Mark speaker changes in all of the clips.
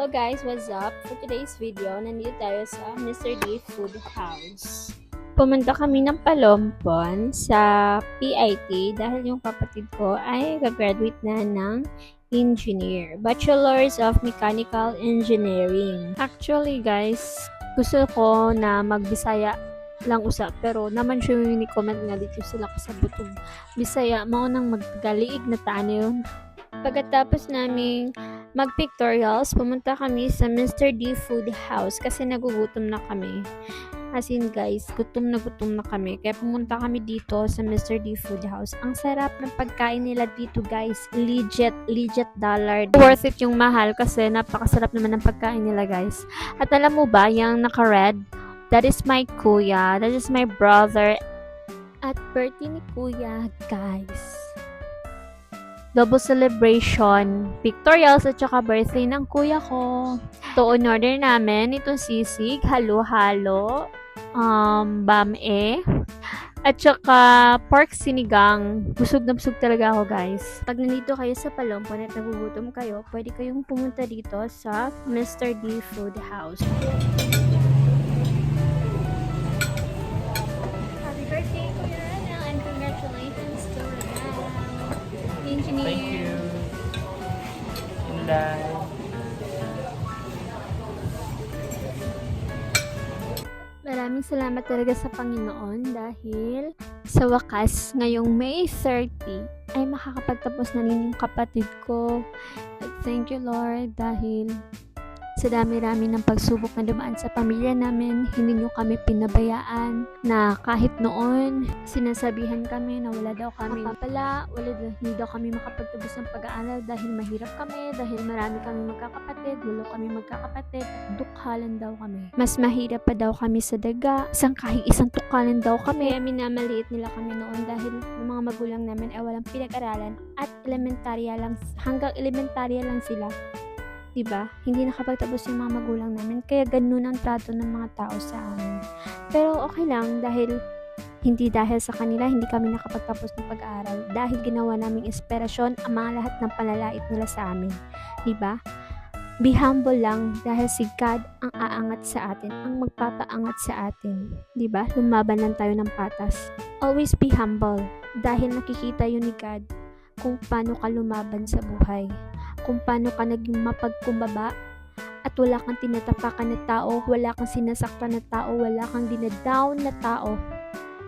Speaker 1: Hello guys, what's up? For today's video, nandito tayo sa Mr. D Food House. Pumunta kami ng Palompon sa PIT dahil yung kapatid ko ay gagraduate na ng engineer. Bachelor's of Mechanical Engineering. Actually guys, gusto ko na magbisaya lang usap pero naman siya yung ni-comment nga dito sila kasabutong Bisaya, maunang maggaliig na taan yun. Pagkatapos naming mag-pictorials, pumunta kami sa Mr. D Food House kasi nagugutom na kami. As in guys, gutom na kami. Kaya pumunta kami dito sa Mr. D Food House. Ang sarap ng pagkain nila dito guys. Legit dollar. Worth it yung mahal kasi napakasarap naman ng pagkain nila guys. At alam mo ba, yung naka-red, that is my kuya. That is my brother. At birthday ni kuya guys. Double celebration, pictorials at saka birthday ng kuya ko. To on-order namin itong sisig, halo-halo, bame, at saka pork sinigang. Busog na busog talaga ako guys. Pag nandito kayo sa Palompon at nagugutom kayo, pwede kayong pumunta dito sa Mr. D Food House. Happy birthday Kuya Ranel and congratulations to Ranel. Engineer.
Speaker 2: Thank you. Inday.
Speaker 1: Maraming salamat talaga sa Panginoon dahil sa wakas ngayong May 30 ay makakapagtapos na rin yung kapatid ko. Thank you Lord dahil sa dami-rami ng pagsubok na dumaan sa pamilya namin, hindi nyo kami pinabayaan na kahit noon, sinasabihan kami na wala daw kami mapapala, hindi daw kami makapagtapos ng pag-aaral dahil mahirap kami, dahil marami kami magkakapatid, walo kami magkakapatid, at dukhalan daw kami. Mas mahirap pa daw kami sa daga, kahit isang tukalan daw kami. Kaya minamaliit nila kami noon dahil yung mga magulang namin ay walang pinag-aralan at hanggang elementarya lang sila. Diba? Hindi nakapagtapos yung mga magulang namin. Kaya ganun ang trato ng mga tao sa amin. Pero okay lang hindi dahil sa kanila, hindi kami nakapagtapos ng pag-aaral. Dahil ginawa naming inspirasyon ang mga lahat ng panlalait nila sa amin. Diba? Be humble lang dahil si God ang aangat sa atin, ang magpapaangat sa atin. Diba? Lumaban lang tayo ng patas. Always be humble dahil nakikita yun ni God kung paano ka lumaban sa buhay. Kung paano ka naging mapagkumbaba at wala kang tinatapakan na tao, wala kang sinasaktan na tao, wala kang dinadown na tao.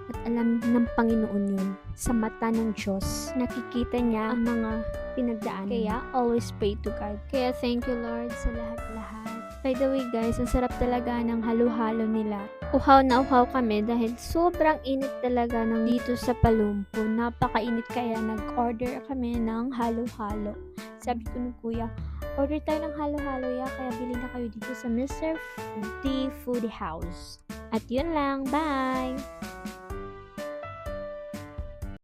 Speaker 1: At alam ng Panginoon yun. Sa mata ng Diyos, nakikita niya ang mga pinagdaan. Kaya, always pray to God. Kaya, thank you Lord sa lahat-lahat. By the way guys, ang sarap talaga ng halo-halo nila. Uhaw na uhaw kami dahil sobrang init talaga ng dito sa Palompon. Napakainit kaya nag-order kami ng halo-halo. Sabi ko ng kuya, order tayo ng halo-halo ya, kaya bili na kayo dito sa Mr. D Food House. At yun lang, bye!